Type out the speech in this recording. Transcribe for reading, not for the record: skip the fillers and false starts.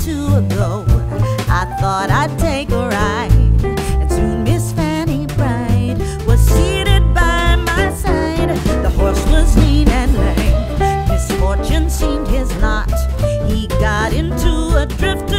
two ago, I thought I'd take a ride, and soon Miss Fanny Bright was seated by my side. The horse was lean and lame, misfortune seemed his lot. He got into a drifter